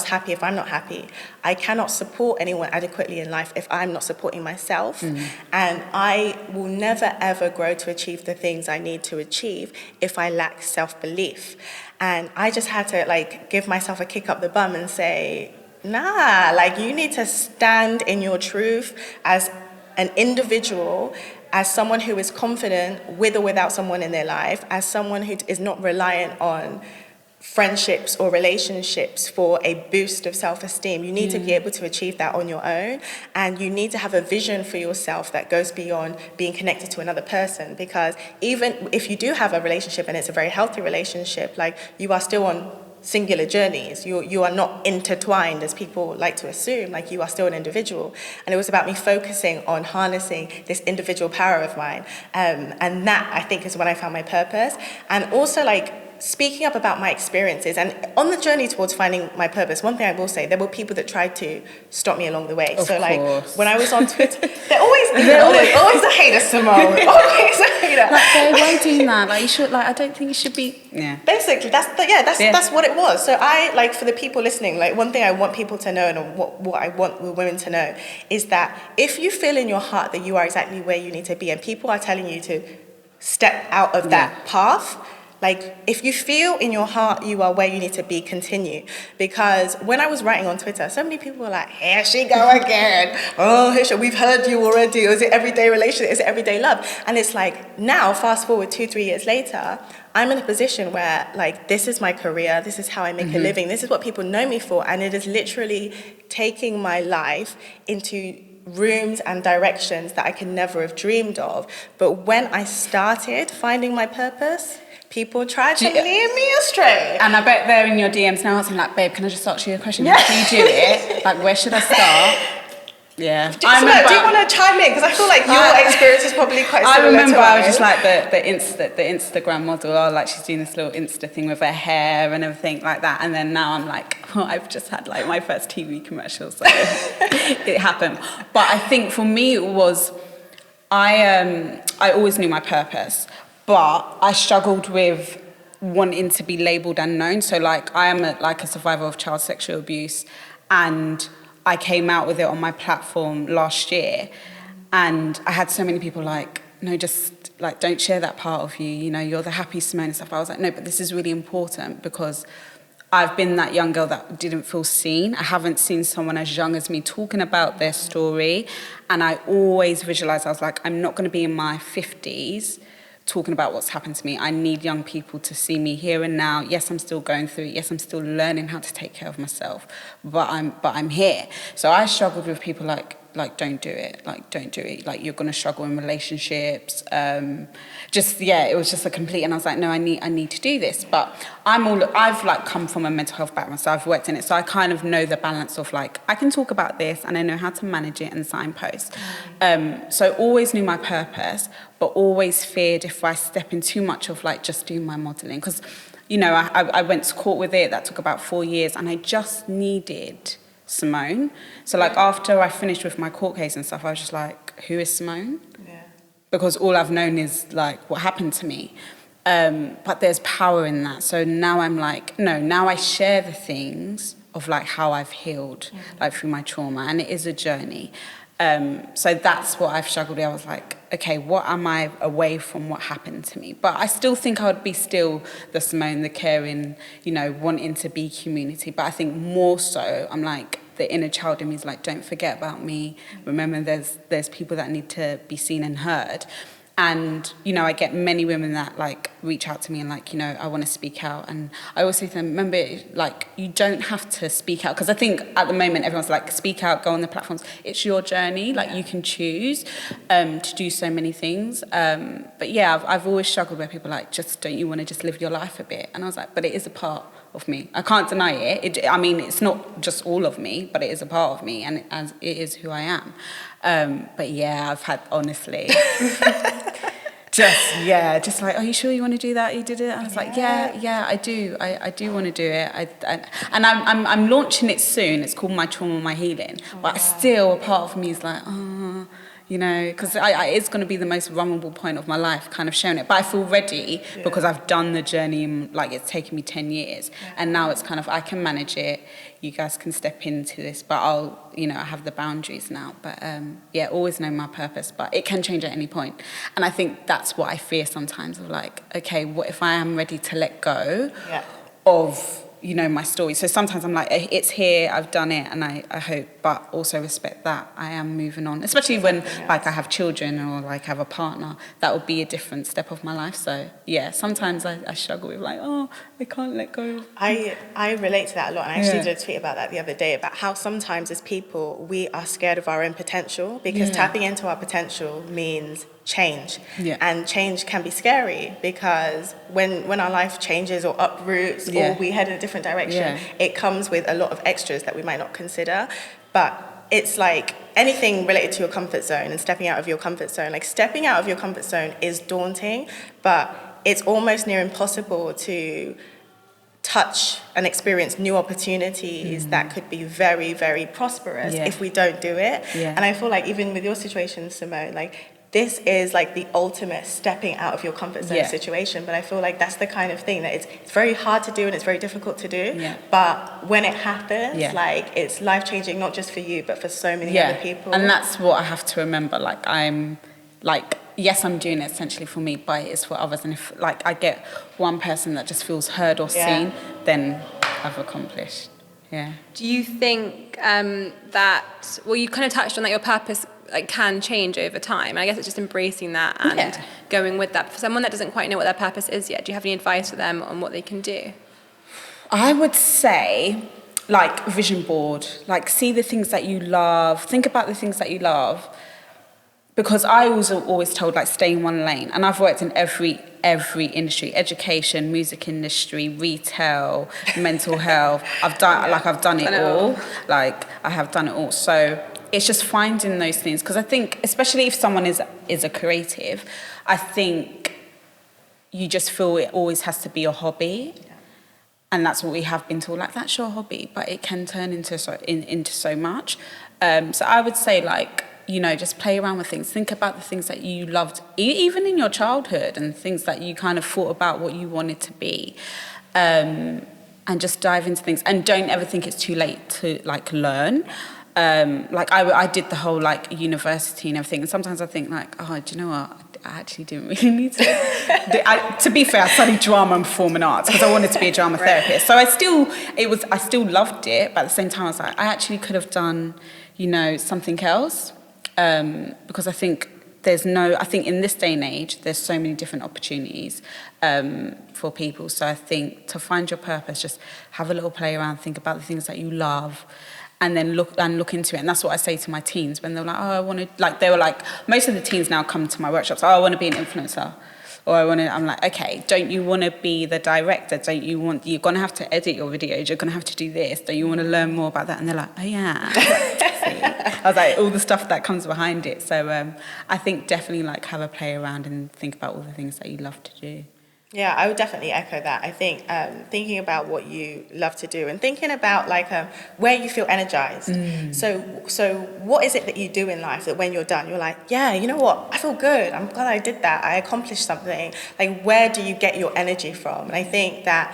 happy if I'm not happy. I cannot support anyone adequately in life if I'm not supporting myself. And I will never, ever grow to achieve the things I need to achieve if I lack self-belief. And I just had to like give myself a kick up the bum and say, nah, like you need to stand in your truth as an individual, as someone who is confident with or without someone in their life, as someone who is not reliant on friendships or relationships for a boost of self-esteem. You need to be able to achieve that on your own, and you need to have a vision for yourself that goes beyond being connected to another person, because even if you do have a relationship and it's a very healthy relationship, like you are still on singular journeys. You are not intertwined as people like to assume, like you are still an individual. And it was about me focusing on harnessing this individual power of mine. And that, I think, is when I found my purpose. And also like speaking up about my experiences. And on the journey towards finding my purpose, one thing I will say, there were people that tried to stop me along the way. Of like course. When I was on Twitter, they're always a hater, Simone. Always a hater. Like, they won't do that. Like, you should, like, I don't think you should be. Yeah. Basically, that's what it was. So I, like, for the people listening, like, one thing I want people to know, and what I want women to know, is that if you feel in your heart that you are exactly where you need to be, and people are telling you to step out of that path, Like, if you feel in your heart you are where you need to be, continue. Because when I was writing on Twitter, so many people were like, here she go again. Oh, we've heard you already. Is it everyday relationship? Is it everyday love? And it's like, now, fast forward 2-3 years later, I'm in a position where, like, this is my career. This is how I make a living. This is what people know me for. And it is literally taking my life into rooms and directions that I could never have dreamed of. But when I started finding my purpose, people tried to lead me astray. And I bet they're in your DMs now asking, like, babe, can I just ask you a question? How do you do it? Like, where should I start? Yeah. Do you want to chime in? Because I feel like your experience is probably quite similar. I remember to I was just like the Instagram model. Oh, like she's doing this little Insta thing with her hair and everything like that. And then now I'm like, oh, I've just had like my first TV commercial, so it happened. But I think for me it was, I always knew my purpose, but I struggled with wanting to be labelled and known. So like I am a survivor of child sexual abuse, and I came out with it on my platform last year, and I had so many people like, no, just like don't share that part of you, you know, you're the happy Simone and stuff. I was like, no, but this is really important because I've been that young girl that didn't feel seen. I haven't seen someone as young as me talking about their story, and I always visualized, I was like, I'm not going to be in my 50s talking about what's happened to me. I need young people to see me here and now. Yes, I'm still going through it. Yes, I'm still learning how to take care of myself, but I'm here. So I struggled with people like don't do it, like you're gonna struggle in relationships. It was just a complete, and I was like, no, I need to do this. But I've like come from a mental health background, so I've worked in it, so I kind of know the balance of like, I can talk about this and I know how to manage it and signpost. So always knew my purpose, but always feared if I step in too much of like just doing my modelling, because you know, I went to court with it. That took about 4 years, and I just needed Simone. So like after I finished with my court case and stuff, I was just like, who is Simone? Yeah. Because all I've known is like what happened to me. But there's power in that. So now I'm like, no, now I share the things of like how I've healed, like through my trauma, and it is a journey. So that's what I've struggled with. I was like, okay, what am I away from what happened to me? But I still think I would be still the Simone, the caring, you know, wanting to be community. But I think more so, I'm like, the inner child in me is like, don't forget about me. Remember, there's people that need to be seen and heard. And, you know, I get many women that, like, reach out to me and, like, you know, I want to speak out. And I always say to them, remember, like, you don't have to speak out. Because I think at the moment, everyone's like, speak out, go on the platforms. It's your journey. Like, you can choose to do so many things. But, yeah, I've always struggled where people are like, don't you want to just live your life a bit? And I was like, but it is a part of me. I can't deny it. I mean, it's not just all of me, but it is a part of me, and it is who I am. But yeah, I've had, honestly, just like, are you sure you want to do that? You did it? And I was like, yeah, I do. I do want to do it. And I'm launching it soon. It's called My Trauma, My Healing. But still, a part of me is like, oh, you know, because it's going to be the most vulnerable point of my life, kind of showing it. But I feel ready because I've done the journey, like it's taken me 10 years. And now it's kind of, I can manage it. You guys can step into this, but I'll, you know, I have the boundaries now. But always know my purpose, but it can change at any point. And I think that's what I fear sometimes, of like, okay, what if I am ready to let go of, you know, my story? So sometimes I'm like, it's here, I've done it, and I hope, but also respect that I am moving on, especially when like I have children or like have a partner. That would be a different step of my life. So yeah, sometimes I struggle with like, oh, I can't let go. I relate to that a lot, and I actually did a tweet about that the other day, about how sometimes as people we are scared of our own potential, because tapping into our potential means change, and change can be scary, because when our life changes or uproots or we head in a different direction, it comes with a lot of extras that we might not consider. But it's like anything related to your comfort zone and stepping out of your comfort zone. Like, stepping out of your comfort zone is daunting, but it's almost near impossible to touch and experience new opportunities that could be very, very prosperous if we don't do it. And I feel like even with your situation, Simone, like, this is like the ultimate stepping out of your comfort zone situation. But I feel like that's the kind of thing that it's very hard to do and it's very difficult to do. But when it happens, like, it's life-changing, not just for you, but for so many other people. And that's what I have to remember. Like, I'm like, yes, I'm doing it essentially for me, but it's for others. And if like I get one person that just feels heard or seen, then I've accomplished. Yeah. Do you think that, well, you kind of touched on that your purpose like can change over time. And I guess it's just embracing that and going with that. For someone that doesn't quite know what their purpose is yet, do you have any advice for them on what they can do? I would say, like, vision board. Like, see the things that you love. Think about the things that you love. Because I was always told, like, stay in one lane. And I've worked in every industry: education, music industry, retail, mental health. I've done it all. Like, I have done it all. So it's just finding those things. Because I think, especially if someone is a creative, I think you just feel it always has to be a hobby. And that's what we have been told, like, that's your hobby, but it can turn into so much. So I would say, like, you know, just play around with things. Think about the things that you loved, even in your childhood, and things that you kind of thought about what you wanted to be. And just dive into things. And don't ever think it's too late to, like, learn. Like, I did the whole, like, university and everything. And sometimes I think, like, oh, do you know what? I actually didn't really need to. To be fair, I studied drama and performing arts because I wanted to be a drama therapist. So I still loved it, but at the same time I was like, I actually could have done, you know, something else. Because I think I think in this day and age, there's so many different opportunities for people. So I think to find your purpose, just have a little play around, think about the things that you love, and then look into it. And that's what I say to my teens when they're like, oh, I want to, like, they were like, most of the teens now come to my workshops, oh, I want to be an influencer. Or I'm like, okay, don't you want to be the director? You're going to have to edit your videos. You're going to have to do this. Don't you want to learn more about that? And they're like, oh, yeah. I was like, all the stuff that comes behind it. So I think definitely, like, have a play around and think about all the things that you love to do. Yeah, I would definitely echo that. I think thinking about what you love to do and thinking about, like, where you feel energized. So what is it that you do in life that when you're done, you're like, yeah, you know what? I feel good. I'm glad I did that. I accomplished something. Like, where do you get your energy from? And I think that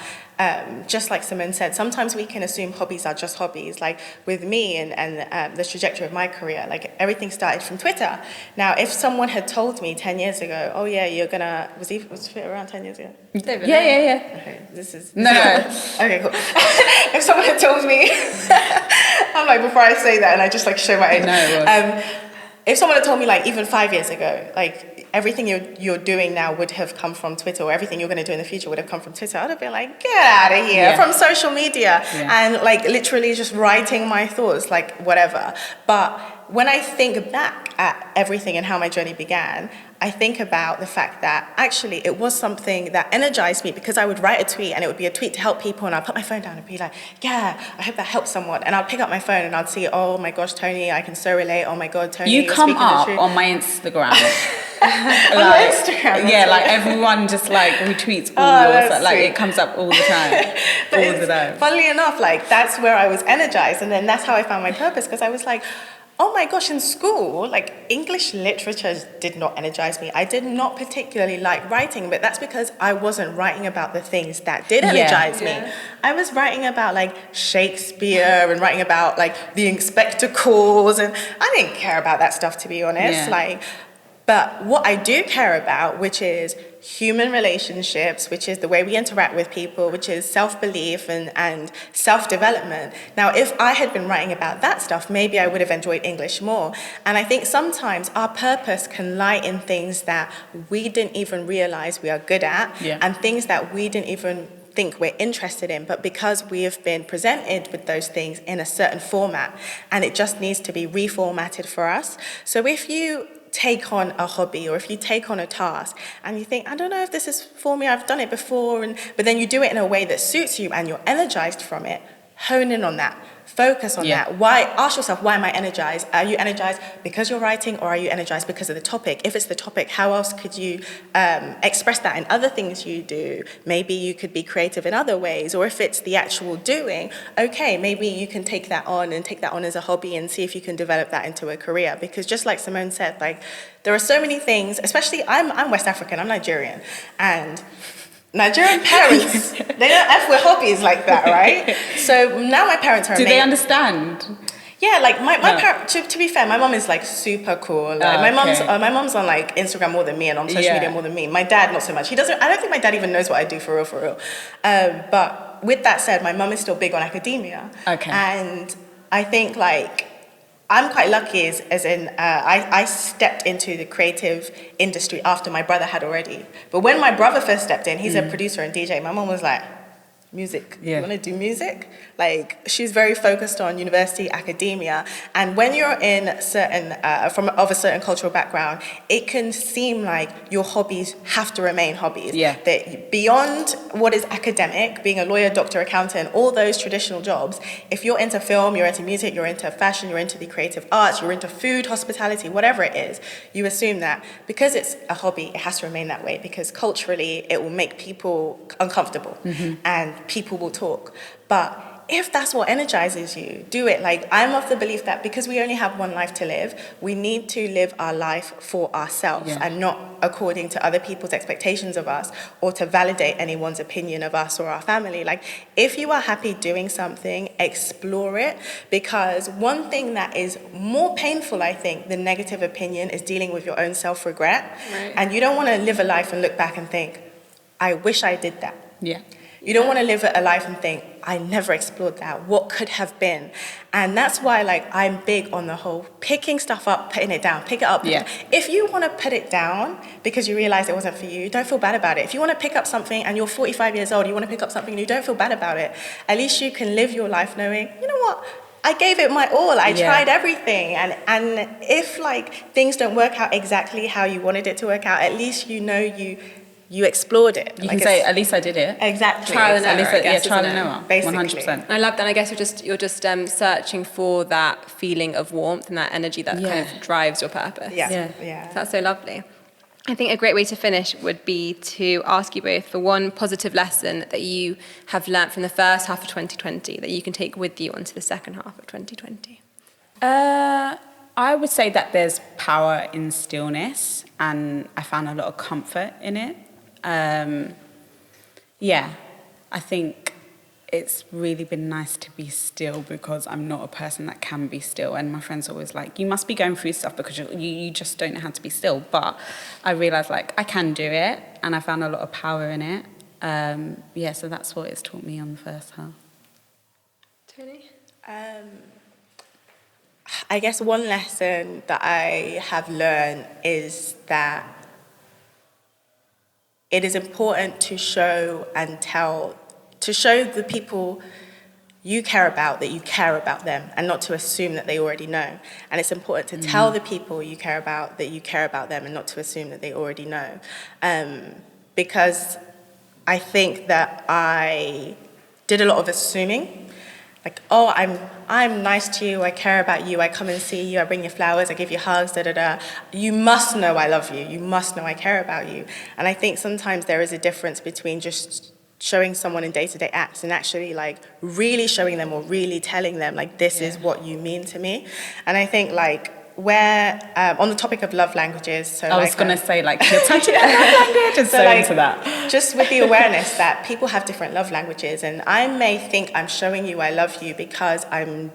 just like Simone said, sometimes we can assume hobbies are just hobbies. Like with me and the trajectory of my career, like everything started from Twitter. Now, if someone had told me 10 years ago, oh yeah, you're gonna, was it around 10 years ago? Yeah. Okay, this is no. Okay, cool. If someone had told me, I'm like, before I say that, and I just like show my age. No, if someone had told me, like, even 5 years ago, like, everything you're doing now would have come from Twitter, or everything you're going to do in the future would have come from Twitter, I'd have been like, get out of here, from social media, and, like, literally just writing my thoughts, like, whatever. But when I think back at everything and how my journey began, I think about the fact that actually it was something that energized me, because I would write a tweet and it would be a tweet to help people, and I'd put my phone down and be like, yeah, I hope that helps someone. And I'd pick up my phone and I'd see, oh my gosh, Toni, I can so relate. Oh my God, Toni, you come up on my Instagram. On your Instagram? Yeah, like everyone just like retweets all your stuff. Like it comes up all the time. All the time. Funnily enough, like that's where I was energized, and then that's how I found my purpose, because I was like, oh my gosh, in school, like, English literature did not energize me. I did not particularly like writing, but that's because I wasn't writing about the things that did energize me. I was writing about, like, Shakespeare and writing about, like, the Inspector Calls, and I didn't care about that stuff, to be honest. But what I do care about, which is human relationships, which is the way we interact with people, which is self-belief and self-development. Now, if I had been writing about that stuff, maybe I would have enjoyed English more. And I think sometimes our purpose can lie in things that we didn't even realize we are good at, and things that we didn't even think we're interested in, but because we have been presented with those things in a certain format, and it just needs to be reformatted for us. So if you take on a hobby, or if you take on a task and you think, I don't know if this is for me, I've done it before, but then you do it in a way that suits you and you're energized from it, hone in on that. Focus on that. Ask yourself, why am I energized? Are you energized because you're writing, or are you energized because of the topic? If it's the topic, how else could you express that in other things you do? Maybe you could be creative in other ways. Or if it's the actual doing, okay, maybe you can take that on as a hobby and see if you can develop that into a career. Because just like Simone said, like, there are so many things, especially I'm West African, I'm Nigerian, and Nigerian parents, they don't have with hobbies like that, right? So now my parents are Do they understand? Yeah, like my parents, to be fair, my mom is like super cool. Like my mom's on like Instagram more than me and on social media more than me. My dad, not so much. I don't think my dad even knows what I do for real. But with that said, my mom is still big on academia. Okay. And I think like, I'm quite lucky as in, I stepped into the creative industry after my brother had already. But when my brother first stepped in, he's a producer and DJ, my mom was like, music. You want to do music? Like, she's very focused on university, academia. And when you're in certain, of a certain cultural background, it can seem like your hobbies have to remain hobbies. Yeah. That beyond what is academic, being a lawyer, doctor, accountant, all those traditional jobs, if you're into film, you're into music, you're into fashion, you're into the creative arts, you're into food, hospitality, whatever it is, you assume that because it's a hobby, it has to remain that way because culturally it will make people uncomfortable. And people will talk. But if that's what energizes you, do it. Like, I'm of the belief that because we only have one life to live, we need to live our life for ourselves and not according to other people's expectations of us or to validate anyone's opinion of us or our family. Like, if you are happy doing something, explore it, because one thing that is more painful, I think, than negative opinion is dealing with your own self-regret. Right. And you don't want to live a life and look back and think, I wish I did that. Yeah. You don't want to live a life and think, I never explored that. What could have been? And that's why, like, I'm big on the whole picking stuff up, putting it down, pick it up. Yeah. If you want to put it down because you realize it wasn't for you, don't feel bad about it. If you want to pick up something and you're 45 years old, you want to pick up something new, don't feel bad about it. At least you can live your life knowing, you know what? I gave it my all. I tried everything. And if, like, things don't work out exactly how you wanted it to work out, at least you know you explored it. You can say, at least I did it. Exactly. Trial and error, I guess, trial isn't and it? error. Basically. 100%. I love that. And I guess you're just searching for that feeling of warmth and that energy that kind of drives your purpose. Yeah. That's so lovely. I think a great way to finish would be to ask you both for one positive lesson that you have learnt from the first half of 2020 that you can take with you onto the second half of 2020. I would say that there's power in stillness, and I found a lot of comfort in it. I think it's really been nice to be still because I'm not a person that can be still. And my friends are always like, you must be going through stuff because you just don't know how to be still. But I realised, like, I can do it, and I found a lot of power in it. So that's what it's taught me on the first half. Toni? I guess one lesson that I have learned is that it is important to show the people you care about that you care about them and not to assume that they already know. And it's important to tell the people you care about that you care about them and not to assume that they already know. Because I think that I did a lot of assuming. Like, oh, I'm nice to you, I care about you, I come and see you, I bring you flowers, I give you hugs, You must know I love you, you must know I care about you. And I think sometimes there is a difference between just showing someone in day-to-day acts and actually, like, really showing them or really telling them, like, this is what you mean to me. And I think, like, where, on the topic of love languages, so I was going to say, like, you're touching on love language, so like, into that. Just with the awareness that people have different love languages, and I may think I'm showing you I love you because I'm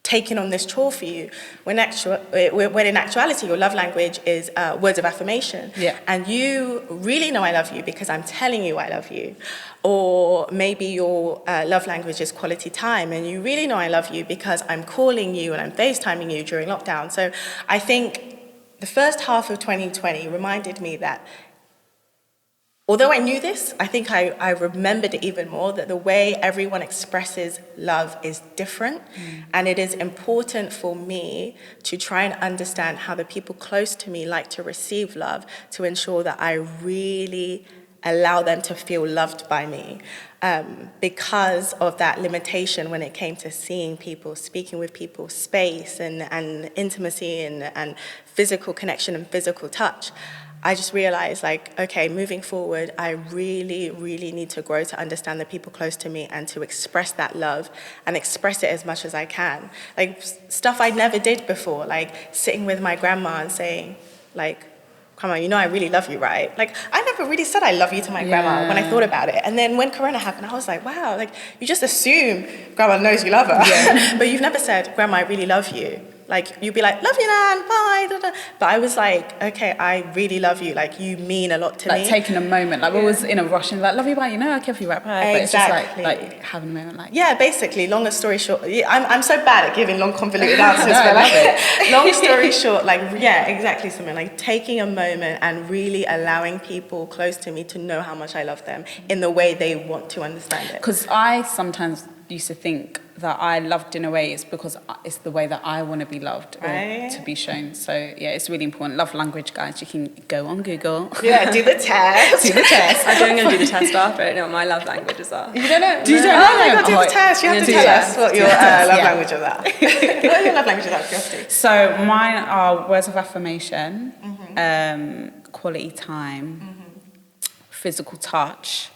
taking on this chore for you, when in actuality your love language is words of affirmation. Yeah. And you really know I love you because I'm telling you I love you. Or maybe your love language is quality time, and you really know I love you because I'm calling you and I'm FaceTiming you during lockdown. So I think the first half of 2020 reminded me that although I knew this, I think I remembered it even more, that the way everyone expresses love is different. And it is important for me to try and understand how the people close to me like to receive love, to ensure that I really allow them to feel loved by me. Because of that limitation when it came to seeing people, speaking with people, space and intimacy and physical connection and physical touch, I just realized, like, okay, moving forward, I really, really need to grow to understand the people close to me and to express that love and express it as much as I can. Like, stuff I never did before, like sitting with my grandma and saying, like, Grandma, you know I really love you, right? Like, I never really said I love you to my grandma when I thought about it. And then when Corona happened, I was like, wow, like, you just assume Grandma knows you love her. Yeah. But you've never said, Grandma, I really love you. Like, you'd be like, love you, Nan, bye, da, da. But I was like, okay, I really love you. Like, you mean a lot to me. Like, taking a moment. Like, we was in a rush and like, love you, bye, you know, I care for you, right, bye. But Exactly. it's just like having a moment, like... Yeah, basically, long story short, I'm so bad at giving long, convoluted answers, No, but I love like, long story short, like, yeah, exactly, something like taking a moment and really allowing people close to me to know how much I love them in the way they want to understand it. Because I sometimes used to think that I loved in a way is because it's the way that I want to be loved or to be shown. So yeah, it's really important. Love language, guys. You can go on Google. Yeah, do the test. Do the test. I'm going to do the test after. I don't know what my love languages are. You don't know? You don't know? Oh my God, do the test. You have to tell us what your love yeah. languages are. What are your love languages out of curiosity? So mine are words of affirmation, quality time, physical touch,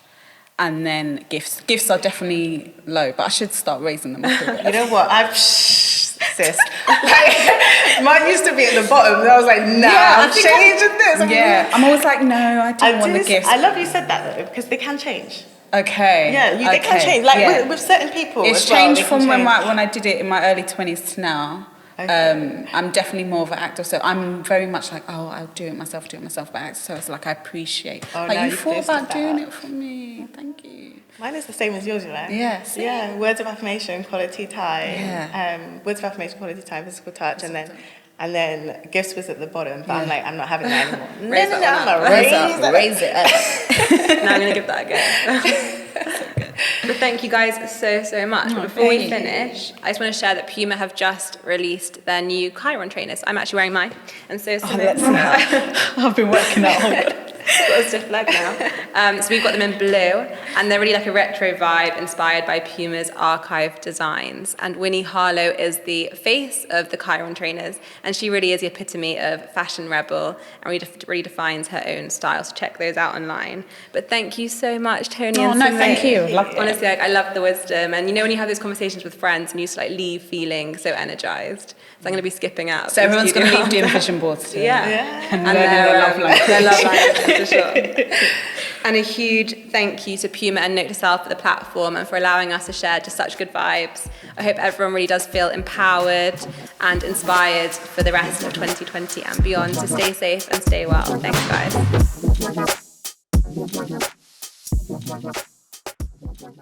and then gifts. Gifts are definitely low, but I should start raising them up a bit. You know what? Sis. Like, mine used to be at the bottom, and I was like, nah, I'm changing this. Yeah, I'm always like, no, I don't want the gifts. I love you said that though, because they can change. Okay. Yeah, they can change. Like with certain people. It's as well, changed they can from when change. I did it in my early 20s to now. Okay. I'm definitely more of an actor, so I'm very much like, oh, I'll do it myself, but actor. So it's like I appreciate. Oh, like no, you you thought boosted about doing that. it for me. Thank you. Mine is the same as yours, you know? Yes. Yeah, words of affirmation, quality time. Yeah. Words of affirmation, quality time, physical touch, and then gifts was at the bottom, but I'm like, I'm not having that anymore. I'm gonna Raise it up. Now I'm going to give that a go. But thank you guys so much. But before we finish, I just want to share that Puma have just released their new Chiron trainers. I'm actually wearing mine. And so I've been working out. got a stiff leg now. So we've got them in blue, and they're really like a retro vibe inspired by Puma's archive designs. And Winnie Harlow is the face of the Chiron trainers, and she really is the epitome of fashion rebel and really defines her own style. So check those out online. But thank you so much, Toni and Simone. Thank you. Loved it. Honestly, I love the wisdom. And you know when you have those conversations with friends and you just like leave feeling so energized. So I'm going to be skipping out. So everyone's going to leave doing vision boards too. Yeah. And learning their love language. Their love language, for sure. And a huge thank you to Puma and Note to Self for the platform and for allowing us to share just such good vibes. I hope everyone really does feel empowered and inspired for the rest of 2020 and beyond. So stay safe and stay well. Thanks, guys.